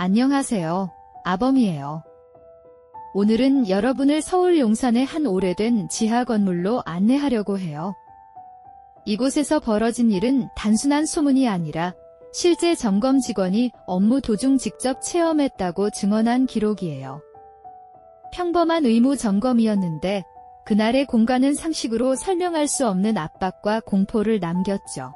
안녕하세요. 아범이에요. 오늘은 여러분을 서울 용산의 한 오래된 지하 건물로 안내하려고 해요. 이곳에서 벌어진 일은 단순한 소문이 아니라 실제 점검 직원이 업무 도중 직접 체험했다고 증언한 기록이에요. 평범한 의무 점검이었는데 그날의 공간은 상식으로 설명할 수 없는 압박과 공포를 남겼죠.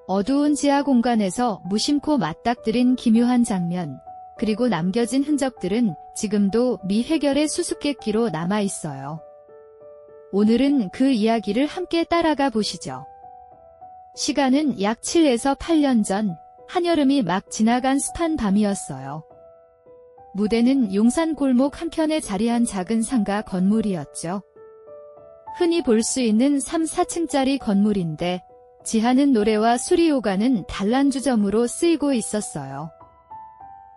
어두운 지하 공간에서 무심코 맞닥뜨린 기묘한 장면, 그리고 남겨진 흔적들은 지금도 미해결의 수수께끼로 남아있어요. 오늘은 그 이야기를 함께 따라가 보시죠. 시간은 약 7에서 8년 전, 한여름이 막 지나간 습한 밤이었어요. 무대는 용산 골목 한켠에 자리한 작은 상가 건물이었죠. 흔히 볼 수 있는 3, 4층짜리 건물인데 지하는 노래와 술이 오가는 단란주점으로 쓰이고 있었어요.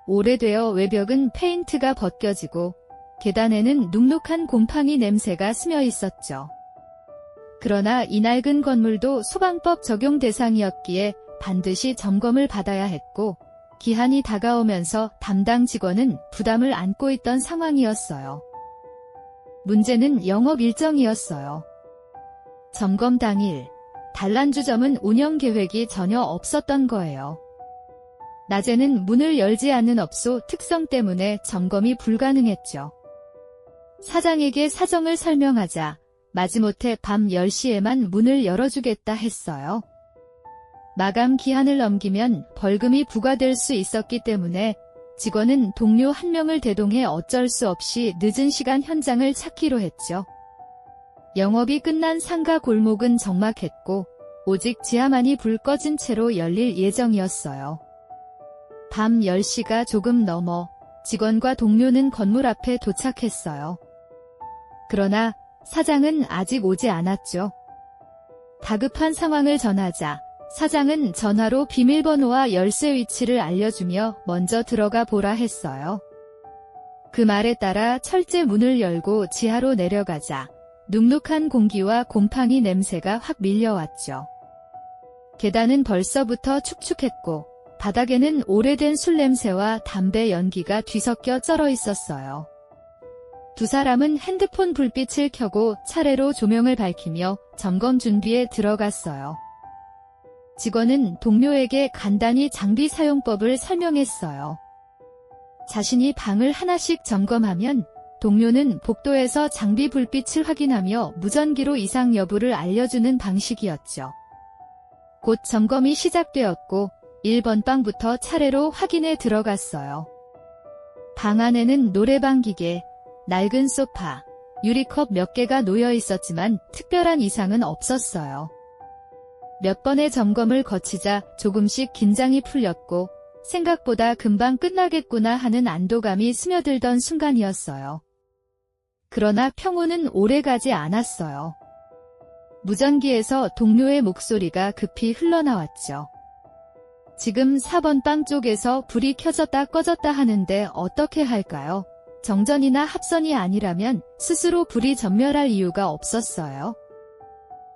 오래되어 외벽은 페인트가 벗겨지고 계단에는 눅눅한 곰팡이 냄새가 스며 있었죠. 그러나 이 낡은 건물도 소방법 적용 대상이었기에 반드시 점검을 받아야 했고 기한이 다가오면서 담당 직원은 부담을 안고 있던 상황이었어요. 문제는 영업 일정이었어요. 점검 당일 단란주점은 운영 계획이 전혀 없었던 거예요. 낮에는 문을 열지 않는 업소 특성 때문에 점검이 불가능했죠. 사장에게 사정을 설명하자 마지못해 밤 10시에만 문을 열어주겠다 했어요. 마감 기한을 넘기면 벌금이 부과될 수 있었기 때문에 직원은 동료 한 명을 대동해 어쩔 수 없이 늦은 시간 현장을 찾기로 했죠. 영업이 끝난 상가 골목은 적막했고 오직 지하만이 불 꺼진 채로 열릴 예정이었어요. 밤 10시가 조금 넘어 직원과 동료는 건물 앞에 도착했어요. 그러나 사장은 아직 오지 않았죠. 다급한 상황을 전하자 사장은 전화로 비밀번호와 열쇠 위치를 알려주며 먼저 들어가 보라 했어요. 그 말에 따라 철제 문을 열고 지하로 내려가자 눅눅한 공기와 곰팡이 냄새가 확 밀려왔죠. 계단은 벌써부터 축축했고 바닥에는 오래된 술 냄새와 담배 연기가 뒤섞여 쩔어 있었어요. 두 사람은 핸드폰 불빛을 켜고 차례로 조명을 밝히며 점검 준비에 들어갔어요. 직원은 동료에게 간단히 장비 사용법을 설명했어요. 자신이 방을 하나씩 점검하면 동료는 복도에서 장비 불빛을 확인하며 무전기로 이상 여부를 알려주는 방식이었죠. 곧 점검이 시작되었고 1번 방부터 차례로 확인에 들어갔어요. 방 안에는 노래방 기계, 낡은 소파, 유리컵 몇 개가 놓여 있었지만 특별한 이상은 없었어요. 몇 번의 점검을 거치자 조금씩 긴장이 풀렸고 생각보다 금방 끝나겠구나 하는 안도감이 스며들던 순간이었어요. 그러나 평온은 오래가지 않았어요. 무전기에서 동료의 목소리가 급히 흘러나왔죠. 지금 4번 방 쪽에서 불이 켜졌다 꺼졌다 하는데 어떻게 할까요? 정전이나 합선이 아니라면 스스로 불이 전멸할 이유가 없었어요.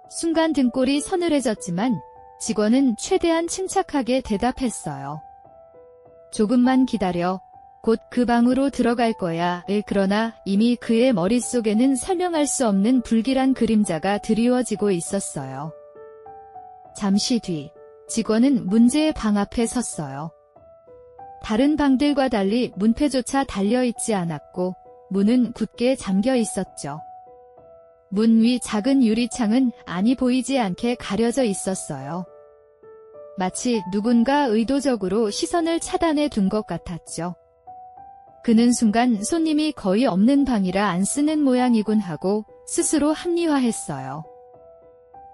순간 등골이 서늘해졌지만 직원은 최대한 침착하게 대답했어요. 조금만 기다려. 곧 그 방으로 들어갈 거야. 그러나 이미 그의 머릿속에는 설명할 수 없는 불길한 그림자가 드리워지고 있었어요. 잠시 뒤 직원은 문제의 방 앞에 섰어요. 다른 방들과 달리 문패조차 달려있지 않았고 문은 굳게 잠겨 있었죠. 문 위 작은 유리창은 안이 보이지 않게 가려져 있었어요. 마치 누군가 의도적으로 시선을 차단해 둔 것 같았죠. 그는 순간 손님이 거의 없는 방이라 안 쓰는 모양이군 하고 스스로 합리화했어요.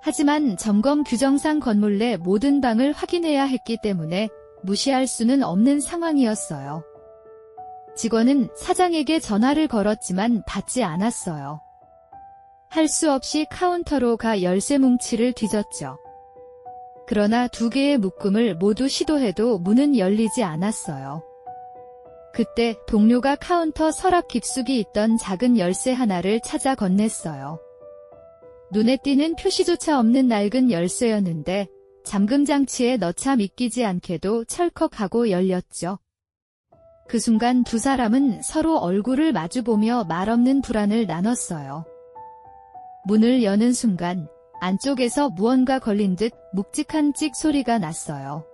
하지만 점검 규정상 건물 내 모든 방을 확인해야 했기 때문에 무시할 수는 없는 상황이었어요. 직원은 사장에게 전화를 걸었지만 받지 않았어요. 할 수 없이 카운터로 가 열쇠 뭉치를 뒤졌죠. 그러나 2개의 묶음을 모두 시도해도 문은 열리지 않았어요. 그때 동료가 카운터 서랍 깊숙이 있던 작은 열쇠 하나를 찾아 건넸어요. 눈에 띄는 표시조차 없는 낡은 열쇠였는데 잠금 장치에 넣자 믿기지 않게도 철컥하고 열렸죠. 그 순간 두 사람은 서로 얼굴을 마주보며 말없는 불안을 나눴어요. 문을 여는 순간 안쪽에서 무언가 걸린 듯 묵직한 찍 소리가 났어요.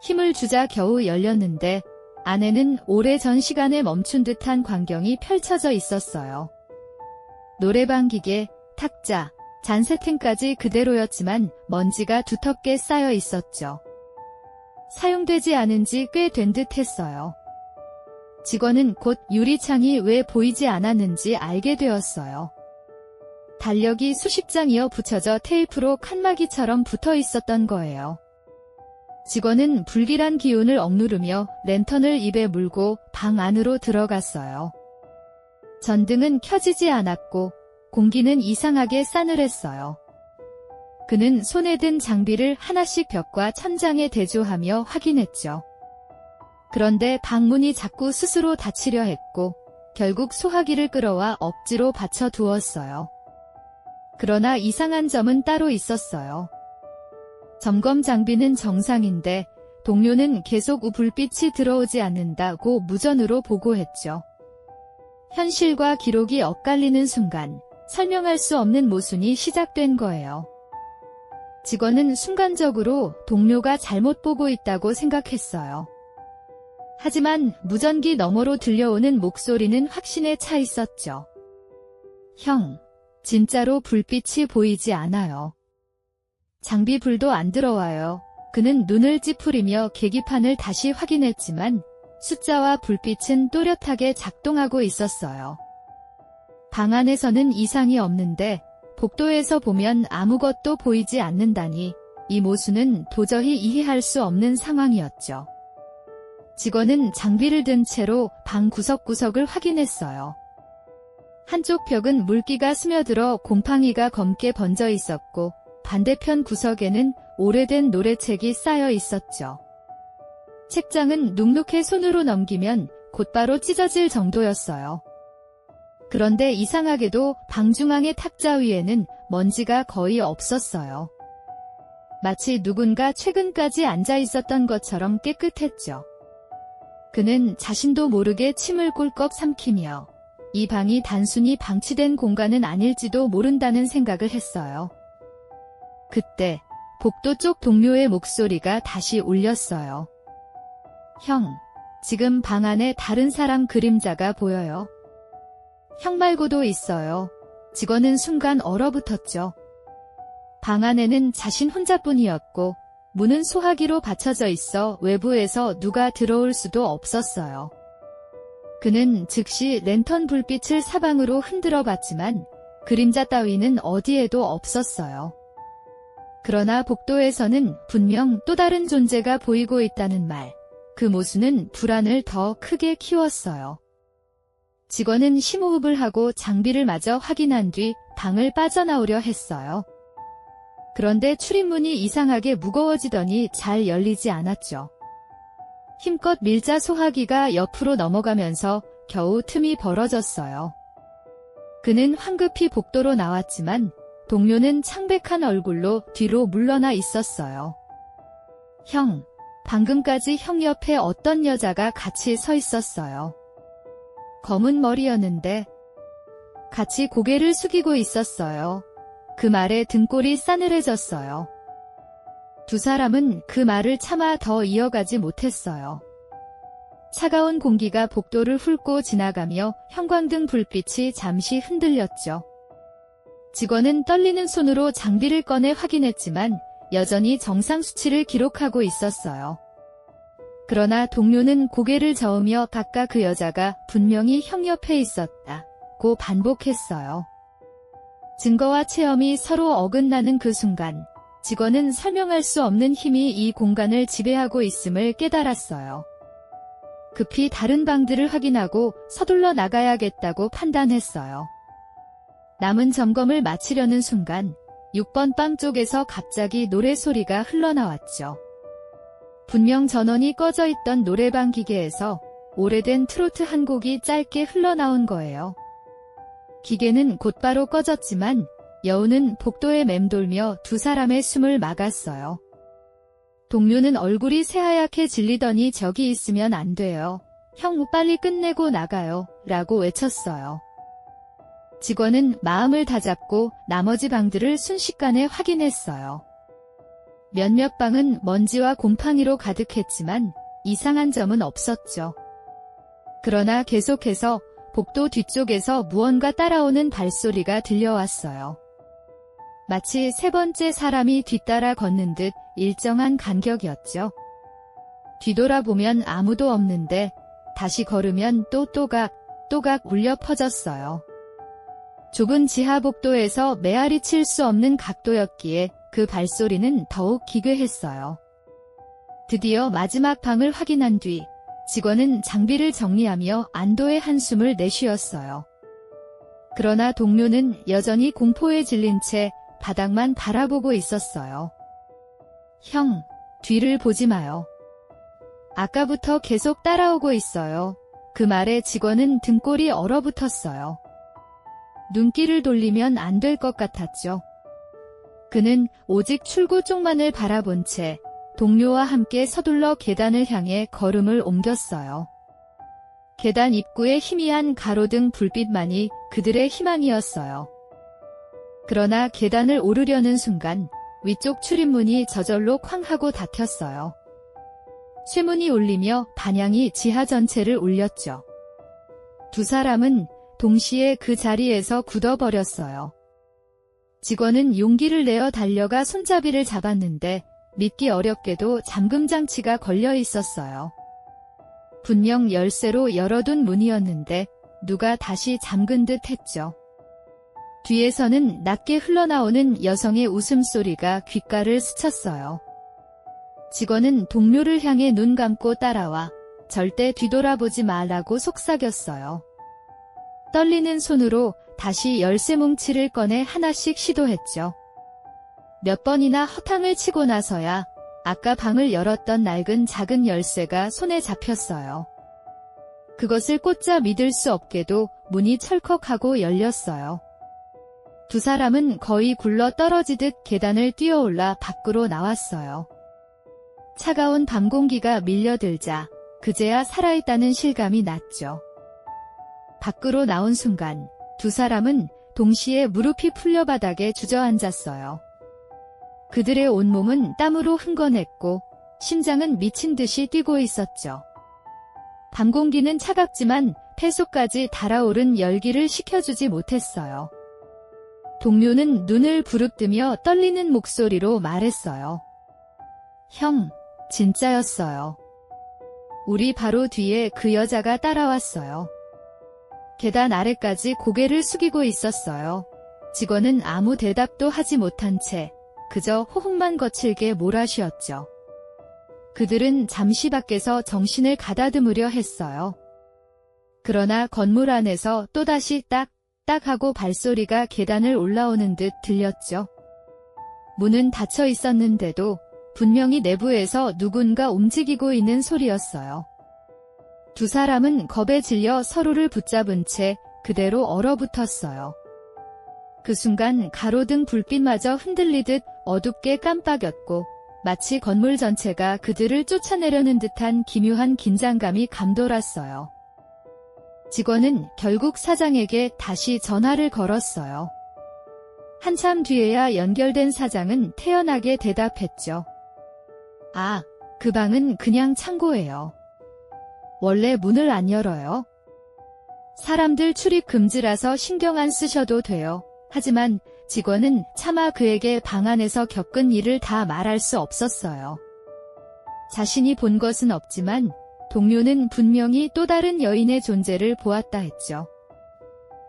힘을 주자 겨우 열렸는데 안에는 오래전 시간에 멈춘 듯한 광경이 펼쳐져 있었어요. 노래방 기계, 탁자, 잔세팅까지 그대로였지만 먼지가 두텁게 쌓여 있었죠. 사용되지 않은 지 꽤 된 듯 했어요. 직원은 곧 유리창이 왜 보이지 않았는지 알게 되었어요. 달력이 수십 장 이어 붙여져 테이프로 칸막이처럼 붙어 있었던 거예요. 직원은 불길한 기운을 억누르며 랜턴을 입에 물고 방 안으로 들어갔어요. 전등은 켜지지 않았고 공기는 이상하게 싸늘했어요. 그는 손에 든 장비를 하나씩 벽과 천장에 대조하며 확인했죠. 그런데 방문이 자꾸 스스로 닫히려 했고 결국 소화기를 끌어와 억지로 받쳐 두었어요. 그러나 이상한 점은 따로 있었어요. 점검 장비는 정상인데 동료는 계속 불빛이 들어오지 않는다고 무전으로 보고했죠. 현실과 기록이 엇갈리는 순간 설명할 수 없는 모순이 시작된 거예요. 직원은 순간적으로 동료가 잘못 보고 있다고 생각했어요. 하지만 무전기 너머로 들려오는 목소리는 확신에 차 있었죠. 형, 진짜로 불빛이 보이지 않아요. 장비 불도 안 들어와요. 그는 눈을 찌푸리며 계기판을 다시 확인했지만 숫자와 불빛은 또렷하게 작동하고 있었어요. 방 안에서는 이상이 없는데 복도에서 보면 아무것도 보이지 않는다니 이 모순은 도저히 이해할 수 없는 상황이었죠. 직원은 장비를 든 채로 방 구석구석을 확인했어요. 한쪽 벽은 물기가 스며들어 곰팡이가 검게 번져 있었고 반대편 구석에는 오래된 노래책이 쌓여 있었죠. 책장은 눅눅해 손으로 넘기면 곧바로 찢어질 정도였어요. 그런데 이상하게도 방 중앙의 탁자 위에는 먼지가 거의 없었어요. 마치 누군가 최근까지 앉아 있었던 것처럼 깨끗했죠. 그는 자신도 모르게 침을 꿀꺽 삼키며 이 방이 단순히 방치된 공간은 아닐지도 모른다는 생각을 했어요. 그때 복도 쪽 동료의 목소리가 다시 울렸어요. 형, 지금 방 안에 다른 사람 그림자가 보여요. 형 말고도 있어요. 직원은 순간 얼어붙었죠. 방 안에는 자신 혼자뿐이었고 문은 소화기로 받쳐져 있어 외부에서 누가 들어올 수도 없었어요. 그는 즉시 랜턴 불빛을 사방으로 흔들어 봤지만 그림자 따위는 어디에도 없었어요. 그러나 복도에서는 분명 또 다른 존재가 보이고 있다는 말, 그 모순은 불안을 더 크게 키웠어요. 직원은 심호흡을 하고 장비를 마저 확인한 뒤 방을 빠져나오려 했어요. 그런데 출입문이 이상하게 무거워지더니 잘 열리지 않았죠. 힘껏 밀자 소화기가 옆으로 넘어가면서 겨우 틈이 벌어졌어요. 그는 황급히 복도로 나왔지만 동료는 창백한 얼굴로 뒤로 물러나 있었어요. 형, 방금까지 형 옆에 어떤 여자가 같이 서 있었어요. 검은 머리였는데 같이 고개를 숙이고 있었어요. 그 말에 등골이 싸늘해졌어요. 두 사람은 그 말을 차마 더 이어가지 못했어요. 차가운 공기가 복도를 훑고 지나가며 형광등 불빛이 잠시 흔들렸죠. 직원은 떨리는 손으로 장비를 꺼내 확인했지만 여전히 정상 수치를 기록하고 있었어요. 그러나 동료는 고개를 저으며 각각 그 여자가 분명히 형 옆에 있었다고 반복했어요. 증거와 체험이 서로 어긋나는 그 순간 직원은 설명할 수 없는 힘이 이 공간을 지배하고 있음을 깨달았어요. 급히 다른 방들을 확인하고 서둘러 나가야겠다고 판단했어요. 남은 점검을 마치려는 순간 6번 방 쪽에서 갑자기 노래소리가 흘러나왔죠. 분명 전원이 꺼져 있던 노래방 기계에서 오래된 트로트 한 곡이 짧게 흘러나온 거예요. 기계는 곧바로 꺼졌지만 여우는 복도에 맴돌며 두 사람의 숨을 막았어요. 동료는 얼굴이 새하얗게 질리더니 저기 있으면 안 돼요. 형 빨리 끝내고 나가요 라고 외쳤어요. 직원은 마음을 다잡고 나머지 방들을 순식간에 확인했어요. 몇몇 방은 먼지와 곰팡이로 가득했지만 이상한 점은 없었죠. 그러나 계속해서 복도 뒤쪽에서 무언가 따라오는 발소리가 들려왔어요. 마치 세 번째 사람이 뒤따라 걷는 듯 일정한 간격이었죠. 뒤돌아보면 아무도 없는데 다시 걸으면 또 또각 울려 퍼졌어요. 좁은 지하 복도에서 메아리 칠 수 없는 각도였기에 그 발소리는 더욱 기괴했어요. 드디어 마지막 방을 확인한 뒤 직원은 장비를 정리하며 안도의 한숨을 내쉬었어요. 그러나 동료는 여전히 공포에 질린 채 바닥만 바라보고 있었어요. 형, 뒤를 보지 마요. 아까부터 계속 따라오고 있어요. 그 말에 직원은 등골이 얼어붙었어요. 눈길을 돌리면 안 될 것 같았죠. 그는 오직 출구 쪽만을 바라본 채 동료와 함께 서둘러 계단을 향해 걸음을 옮겼어요. 계단 입구에 희미한 가로등 불빛만이 그들의 희망이었어요. 그러나 계단을 오르려는 순간 위쪽 출입문이 저절로 쾅 하고 닫혔어요. 쇠문이 울리며 반향이 지하 전체를 울렸죠. 두 사람은 동시에 그 자리에서 굳어버렸어요. 직원은 용기를 내어 달려가 손잡이를 잡았는데 믿기 어렵게도 잠금 장치가 걸려 있었어요. 분명 열쇠로 열어둔 문이었는데 누가 다시 잠근 듯 했죠. 뒤에서는 낮게 흘러나오는 여성의 웃음소리가 귓가를 스쳤어요. 직원은 동료를 향해 눈 감고 따라와 절대 뒤돌아보지 말라고 속삭였어요. 떨리는 손으로 다시 열쇠 뭉치를 꺼내 하나씩 시도했죠. 몇 번이나 허탕을 치고 나서야 아까 방을 열었던 낡은 작은 열쇠가 손에 잡혔어요. 그것을 꽂자 믿을 수 없게도 문이 철컥하고 열렸어요. 두 사람은 거의 굴러 떨어지듯 계단을 뛰어올라 밖으로 나왔어요. 차가운 밤 공기가 밀려들자 그제야 살아있다는 실감이 났죠. 밖으로 나온 순간 두 사람은 동시에 무릎이 풀려 바닥에 주저앉았어요. 그들의 온몸은 땀으로 흥건했고 심장은 미친 듯이 뛰고 있었죠. 밤 공기는 차갑지만 폐속까지 달아오른 열기를 식혀주지 못했어요. 동료는 눈을 부릅뜨며 떨리는 목소리로 말했어요. 형, 진짜였어요. 우리 바로 뒤에 그 여자가 따라왔어요. 계단 아래까지 고개를 숙이고 있었어요. 직원은 아무 대답도 하지 못한 채 그저 호흡만 거칠게 몰아쉬었죠. 그들은 잠시 밖에서 정신을 가다듬으려 했어요. 그러나 건물 안에서 또다시 딱 하고 발소리가 계단을 올라오는 듯 들렸죠. 문은 닫혀 있었는데도 분명히 내부에서 누군가 움직이고 있는 소리였어요. 두 사람은 겁에 질려 서로를 붙잡은 채 그대로 얼어붙었어요. 그 순간 가로등 불빛마저 흔들리듯 어둡게 깜빡였고 마치 건물 전체가 그들을 쫓아내려는 듯한 기묘한 긴장감이 감돌았어요. 직원은 결국 사장에게 다시 전화를 걸었어요. 한참 뒤에야 연결된 사장은 태연하게 대답했죠. 아, 그 방은 그냥 창고예요. 원래 문을 안 열어요. 사람들 출입 금지라서 신경 안 쓰셔도 돼요. 하지만 직원은 차마 그에게 방 안에서 겪은 일을 다 말할 수 없었어요. 자신이 본 것은 없지만 동료는 분명히 또 다른 여인의 존재를 보았다 했죠.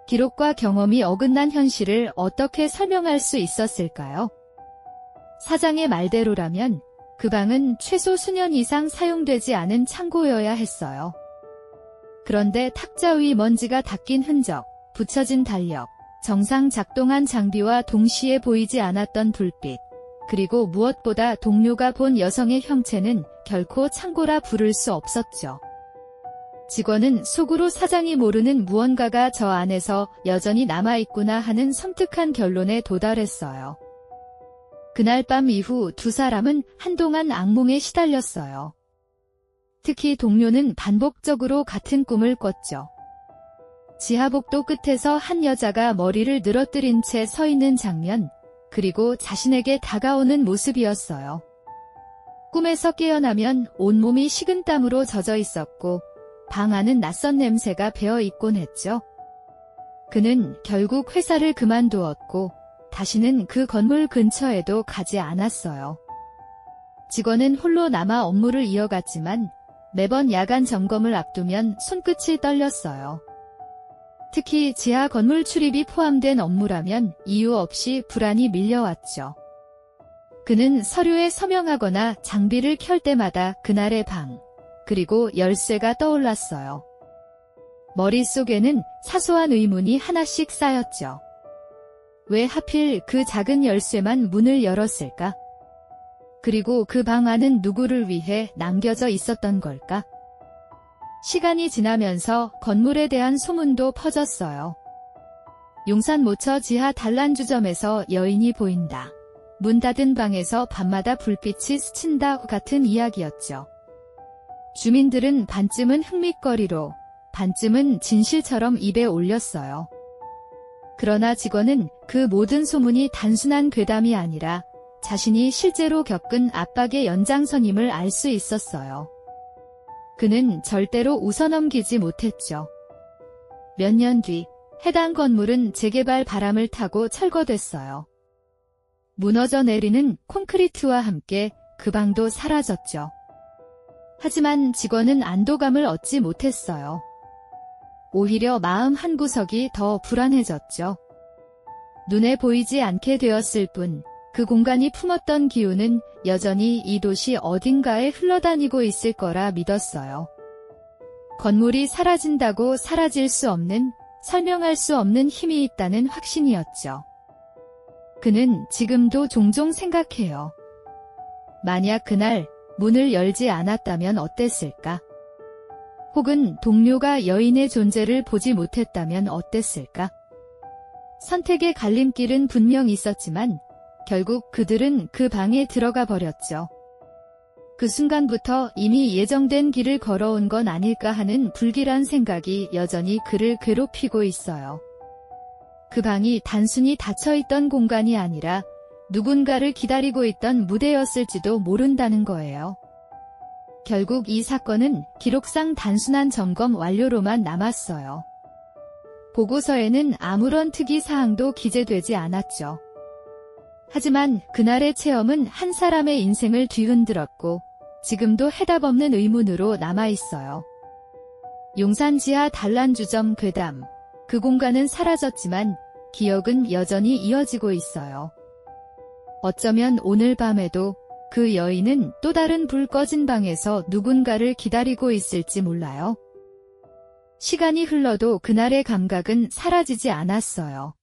기록과 경험이 어긋난 현실을 어떻게 설명할 수 있었을까요? 사장의 말대로라면 그 방은 최소 수년 이상 사용되지 않은 창고여야 했어요. 그런데 탁자 위 먼지가 닦인 흔적, 붙여진 달력, 정상 작동한 장비와 동시에 보이지 않았던 불빛, 그리고 무엇보다 동료가 본 여성의 형체는 결코 창고라 부를 수 없었죠. 직원은 속으로 사장이 모르는 무언가가 저 안에서 여전히 남아있구나 하는 섬뜩한 결론에 도달했어요. 그날 밤 이후 두 사람은 한동안 악몽에 시달렸어요. 특히 동료는 반복적으로 같은 꿈을 꿨죠. 지하복도 끝에서 한 여자가 머리를 늘어뜨린 채 서 있는 장면, 그리고 자신에게 다가오는 모습이었어요. 꿈에서 깨어나면 온몸이 식은땀으로 젖어 있었고 방 안은 낯선 냄새가 배어 있곤 했죠. 그는 결국 회사를 그만두었고 다시는 그 건물 근처에도 가지 않았어요. 직원은 홀로 남아 업무를 이어갔지만 매번 야간 점검을 앞두면 손끝이 떨렸어요. 특히 지하 건물 출입이 포함된 업무라면 이유 없이 불안이 밀려왔죠. 그는 서류에 서명하거나 장비를 켤 때마다 그날의 방, 그리고 열쇠가 떠올랐어요. 머릿속에는 사소한 의문이 하나씩 쌓였죠. 왜 하필 그 작은 열쇠만 문을 열었을까? 그리고 그 방 안은 누구를 위해 남겨져 있었던 걸까? 시간이 지나면서 건물에 대한 소문도 퍼졌어요. 용산 모처 지하 단란주점에서 여인이 보인다. 문 닫은 방에서 밤마다 불빛이 스친다 같은 이야기였죠. 주민들은 반쯤은 흥밋거리로, 반쯤은 진실처럼 입에 올렸어요. 그러나 직원은 그 모든 소문이 단순한 괴담이 아니라 자신이 실제로 겪은 압박의 연장선임을 알 수 있었어요. 그는 절대로 웃어넘기지 못했죠. 몇 년 뒤, 해당 건물은 재개발 바람을 타고 철거됐어요. 무너져 내리는 콘크리트와 함께 그 방도 사라졌죠. 하지만 직원은 안도감을 얻지 못했어요. 오히려 마음 한구석이 더 불안해졌죠. 눈에 보이지 않게 되었을 뿐, 그 공간이 품었던 기운은 여전히 이 도시 어딘가에 흘러다니고 있을 거라 믿었어요. 건물이 사라진다고 사라질 수 없는, 설명할 수 없는 힘이 있다는 확신이었죠. 그는 지금도 종종 생각해요. 만약 그날 문을 열지 않았다면 어땠을까? 혹은 동료가 여인의 존재를 보지 못했다면 어땠을까? 선택의 갈림길은 분명 있었지만 결국 그들은 그 방에 들어가 버렸죠. 그 순간부터 이미 예정된 길을 걸어온 건 아닐까 하는 불길한 생각이 여전히 그를 괴롭히고 있어요. 그 방이 단순히 닫혀있던 공간이 아니라 누군가를 기다리고 있던 무대였을지도 모른다는 거예요. 결국 이 사건은 기록상 단순한 점검 완료로만 남았어요. 보고서에는 아무런 특이 사항도 기재되지 않았죠. 하지만 그날의 체험은 한 사람의 인생을 뒤흔들었고 지금도 해답 없는 의문으로 남아있어요. 용산 지하 단란주점 괴담. 그 공간은 사라졌지만 기억은 여전히 이어지고 있어요. 어쩌면 오늘 밤에도 그 여인은 또 다른 불 꺼진 방에서 누군가를 기다리고 있을지 몰라요. 시간이 흘러도 그날의 감각은 사라지지 않았어요.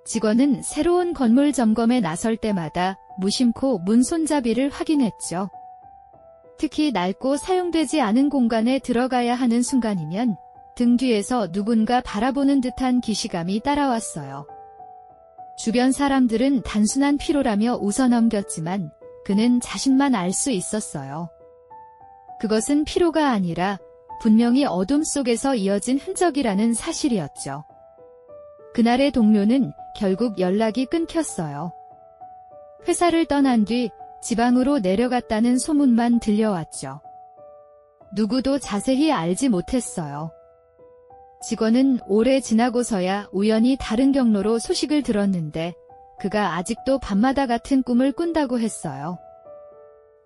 직원은 새로운 건물 점검에 나설 때마다 무심코 문 손잡이를 확인했죠. 특히 낡고 사용되지 않은 공간에 들어가야 하는 순간이면 등 뒤에서 누군가 바라보는 듯한 기시감이 따라왔어요. 주변 사람들은 단순한 피로라며 웃어넘겼지만 그는 자신만 알 수 있었어요. 그것은 피로가 아니라 분명히 어둠 속에서 이어진 흔적이라는 사실이었죠. 그날의 동료는 결국 연락이 끊겼어요. 회사를 떠난 뒤 지방으로 내려갔다는 소문만 들려왔죠. 누구도 자세히 알지 못했어요. 직원은 오래 지나고서야 우연히 다른 경로로 소식을 들었는데 그가 아직도 밤마다 같은 꿈을 꾼다고 했어요.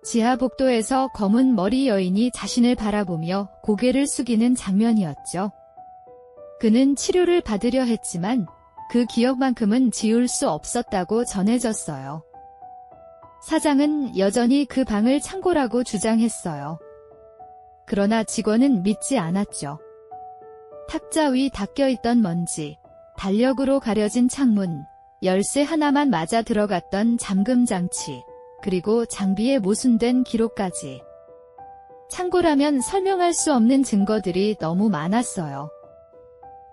지하 복도에서 검은 머리 여인이 자신을 바라보며 고개를 숙이는 장면이었죠. 그는 치료를 받으려 했지만 그 기억만큼은 지울 수 없었다고 전해졌어요. 사장은 여전히 그 방을 창고라고 주장했어요. 그러나 직원은 믿지 않았죠. 탁자 위 닦여있던 먼지, 달력으로 가려진 창문, 열쇠 하나만 맞아 들어갔던 잠금 장치, 그리고 장비에 모순된 기록까지. 창고라면 설명할 수 없는 증거들이 너무 많았어요.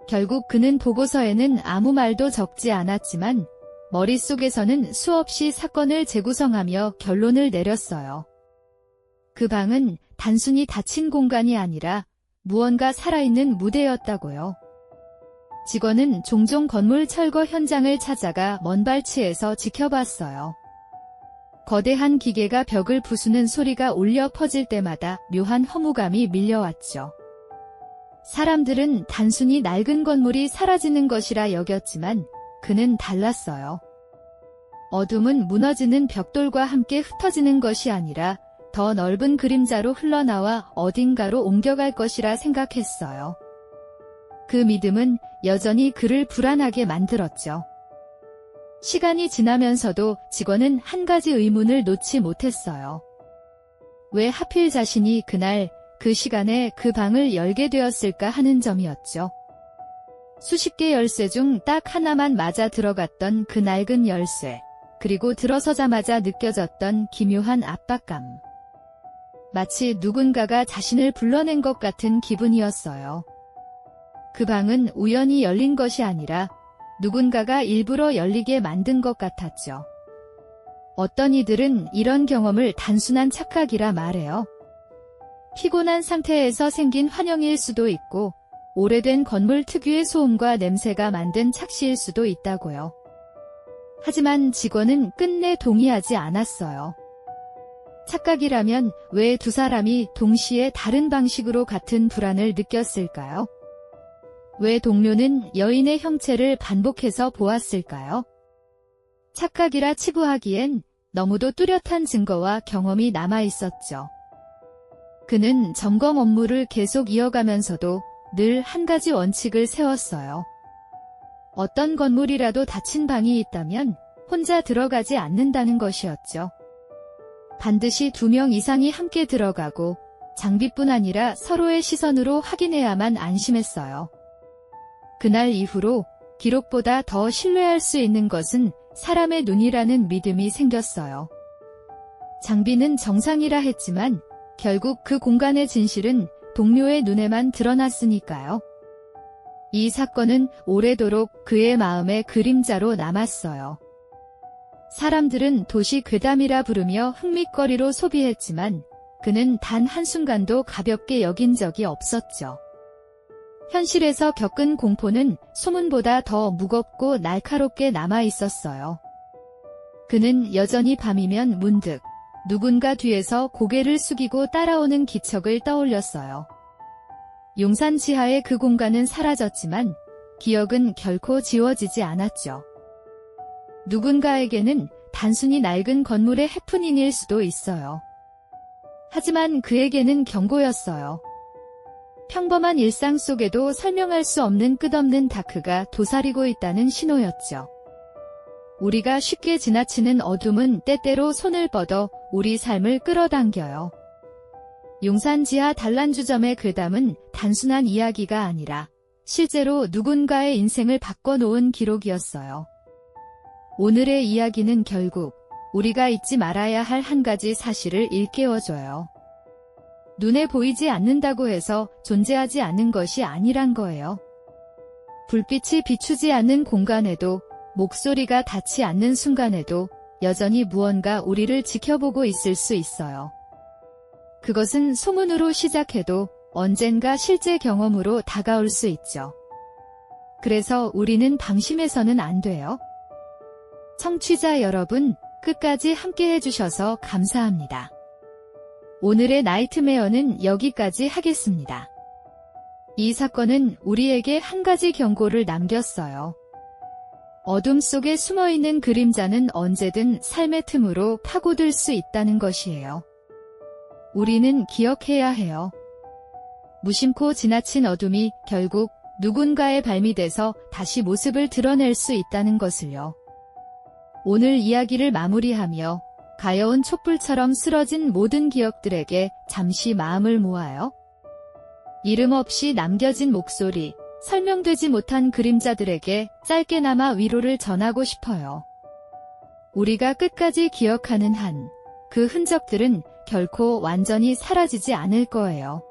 결국 그는 보고서에는 아무 말도 적지 않았지만 머릿속에서는 수없이 사건을 재구성하며 결론을 내렸어요. 그 방은 단순히 닫힌 공간이 아니라 무언가 살아있는 무대였다고요. 직원은 종종 건물 철거 현장을 찾아가 먼 발치에서 지켜봤어요. 거대한 기계가 벽을 부수는 소리가 울려 퍼질 때마다 묘한 허무감이 밀려왔죠. 사람들은 단순히 낡은 건물이 사라지는 것이라 여겼지만 그는 달랐어요. 어둠은 무너지는 벽돌과 함께 흩어지는 것이 아니라 더 넓은 그림자로 흘러나와 어딘가로 옮겨갈 것이라 생각했어요. 그 믿음은 여전히 그를 불안하게 만들었죠. 시간이 지나면서도 직원은 한 가지 의문을 놓지 못했어요. 왜 하필 자신이 그날 그 시간에 그 방을 열게 되었을까 하는 점이었죠. 수십 개 열쇠 중 딱 하나만 맞아 들어갔던 그 낡은 열쇠, 그리고 들어서자마자 느껴졌던 기묘한 압박감. 마치 누군가가 자신을 불러낸 것 같은 기분이었어요. 그 방은 우연히 열린 것이 아니라 누군가가 일부러 열리게 만든 것 같았죠. 어떤 이들은 이런 경험을 단순한 착각이라 말해요. 피곤한 상태에서 생긴 환영일 수도 있고 오래된 건물 특유의 소음과 냄새가 만든 착시일 수도 있다고요. 하지만 직원은 끝내 동의하지 않았어요. 착각이라면 왜 두 사람이 동시에 다른 방식으로 같은 불안을 느꼈을까요? 왜 동료는 여인의 형체를 반복해서 보았을까요? 착각이라 치부하기엔 너무도 뚜렷한 증거와 경험이 남아 있었죠. 그는 점검 업무를 계속 이어가면서도 늘 한 가지 원칙을 세웠어요. 어떤 건물이라도 닫힌 방이 있다면 혼자 들어가지 않는다는 것이었죠. 반드시 2명 이상이 함께 들어가고 장비뿐 아니라 서로의 시선으로 확인해야만 안심했어요. 그날 이후로 기록보다 더 신뢰할 수 있는 것은 사람의 눈이라는 믿음이 생겼어요. 장비는 정상이라 했지만 결국 그 공간의 진실은 동료의 눈에만 드러났으니까요. 이 사건은 오래도록 그의 마음의 그림자로 남았어요. 사람들은 도시 괴담이라 부르며 흥미거리로 소비했지만 그는 단 한순간도 가볍게 여긴 적이 없었죠. 현실에서 겪은 공포는 소문보다 더 무겁고 날카롭게 남아 있었어요. 그는 여전히 밤이면 문득 누군가 뒤에서 고개를 숙이고 따라오는 기척을 떠올렸어요. 용산 지하의 그 공간은 사라졌지만 기억은 결코 지워지지 않았죠. 누군가에게는 단순히 낡은 건물의 해프닝일 수도 있어요. 하지만 그에게는 경고였어요. 평범한 일상 속에도 설명할 수 없는 끝없는 다크가 도사리고 있다는 신호였죠. 우리가 쉽게 지나치는 어둠은 때때로 손을 뻗어 우리 삶을 끌어당겨요. 용산 지하 단란주점의 괴담은 단순한 이야기가 아니라 실제로 누군가의 인생을 바꿔놓은 기록이었어요. 오늘의 이야기는 결국 우리가 잊지 말아야 할 한 가지 사실을 일깨워줘요. 눈에 보이지 않는다고 해서 존재하지 않는 것이 아니란 거예요. 불빛이 비추지 않는 공간에도, 목소리가 닿지 않는 순간에도 여전히 무언가 우리를 지켜보고 있을 수 있어요. 그것은 소문으로 시작해도 언젠가 실제 경험으로 다가올 수 있죠. 그래서 우리는 방심해서는 안 돼요. 청취자 여러분, 끝까지 함께 해주셔서 감사합니다. 오늘의 나이트메어는 여기까지 하겠습니다. 이 사건은 우리에게 한 가지 경고를 남겼어요. 어둠 속에 숨어있는 그림자는 언제든 삶의 틈으로 파고들 수 있다는 것이에요. 우리는 기억해야 해요. 무심코 지나친 어둠이 결국 누군가의 발밑에서 다시 모습을 드러낼 수 있다는 것을요. 오늘 이야기를 마무리하며 가여운 촛불처럼 쓰러진 모든 기억들에게 잠시 마음을 모아요. 이름 없이 남겨진 목소리, 설명되지 못한 그림자들에게 짧게나마 위로를 전하고 싶어요. 우리가 끝까지 기억하는 한, 그 흔적들은 결코 완전히 사라지지 않을 거예요.